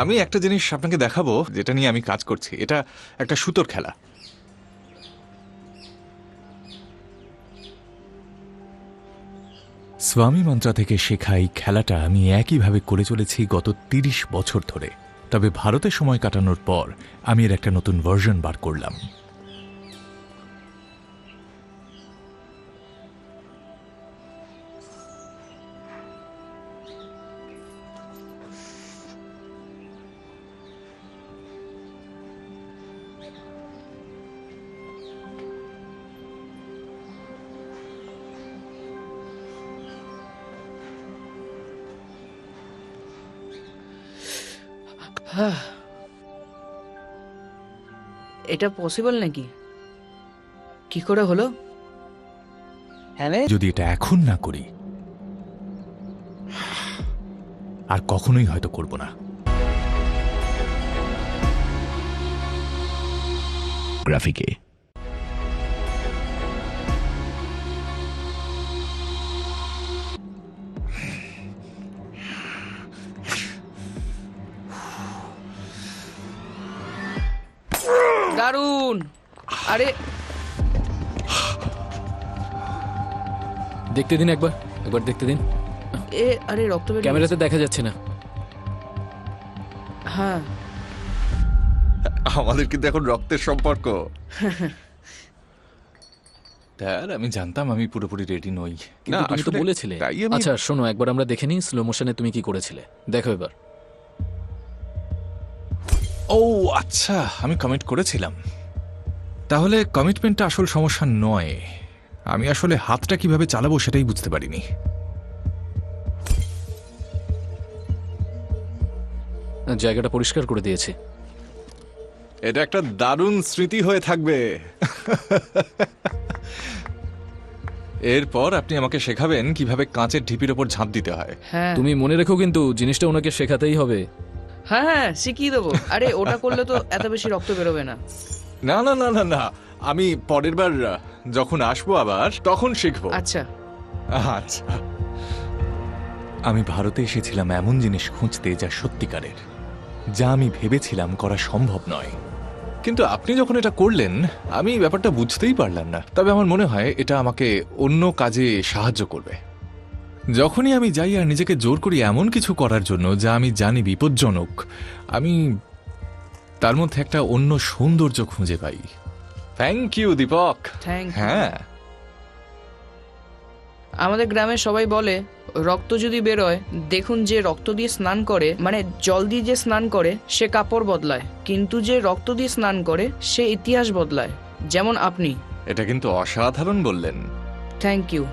আমি একটা জিনিস আপনাকে দেখাবো যেটা নিয়ে আমি কাজ করছি। এটা একটা সুতোর খেলা। স্বামী মন্ত্রা থেকে শেখা এই খেলাটা আমি একইভাবে করে চলেছি গত ৩০ বছর ধরে। তবে ভারতে সময় কাটানোর পর আমি এর একটা নতুন ভার্সন বার করলাম। এটা পসিবল নাকি? কি করে হলো? যদি এটা এখন না করি আর কখনোই হয়তো করব না। গ্রাফিকে দারুণ। আরে দেখতে দিন, একবার দেখতে দিন। আরে রক্ত বেরিয়ে ক্যামেরাতে দেখা যাচ্ছে না। হ্যাঁ, আমাদের কিন্তু এখন রক্তের সম্পর্ক। স্যার, আমি জানতাম আমি পুরোপুরি রেডি নই। কিন্তু তুমি তো বলেছিলে। আচ্ছা শোনো, একবার আমরা দেখে নিই স্লো মোশনে তুমি কি করেছিলে। দেখো এবার। ও আচ্ছা, আমি কমিট করেছিলাম। তাহলে কমিটমেন্টটা আসল সমস্যা নয়। আমি আসলে হাতটা কিভাবে চালাবো সেটাই বুঝতে পারিনি। জায়গাটা পরিষ্কার করে দিয়েছি। এটা একটা দারুণ স্মৃতি হয়ে থাকবে। এরপর আপনি আমাকে শেখাবেন কিভাবে কাঁচের ঢিপির ওপর ঝাঁপ দিতে হয়। হ্যাঁ, তুমি মনে রেখো কিন্তু জিনিসটা ওনাকে শেখাতেই হবে। হ্যাঁ হ্যাঁ শিখিয়ে দেবো। আরে ওটা করলে তো এত বেশি রক্ত বেরোবে না। না না না না না, আমি পরের বার যখন আসবো আবার তখন শিখবো। আচ্ছা আচ্ছা। আমি ভারতে এসেছিলাম এমন জিনিস খুঁজতে যা সত্যিকারের, যা আমি ভেবেছিলাম করা সম্ভব নয়। কিন্তু আপনি যখন এটা করলেন আমি ব্যাপারটা বুঝতেই পারলাম না। তবে আমার মনে হয় এটা আমাকে অন্য কাজে সাহায্য করবে। যখনই আমি যাই আর নিজেকে জোর করি এমন কিছু করার জন্য যা আমি জানি বিপজ্জনক, আমি তার মধ্যে একটা অন্য সৌন্দর্য খুঁজে পাই। Thank you Deepak. Thank you. হ্যাঁ, আমাদের গ্রামে সবাই বলে রক্ত যদি বেরোয় দেখুন, যে রক্ত দিয়ে স্নান করে, মানে জল দিয়ে যে স্নান করে সে কাপড় বদলায়, কিন্তু যে রক্ত দিয়ে স্নান করে সে ইতিহাস বদলায়, যেমন আপনি। এটা কিন্তু অসাধারণ বললেন। Thank you.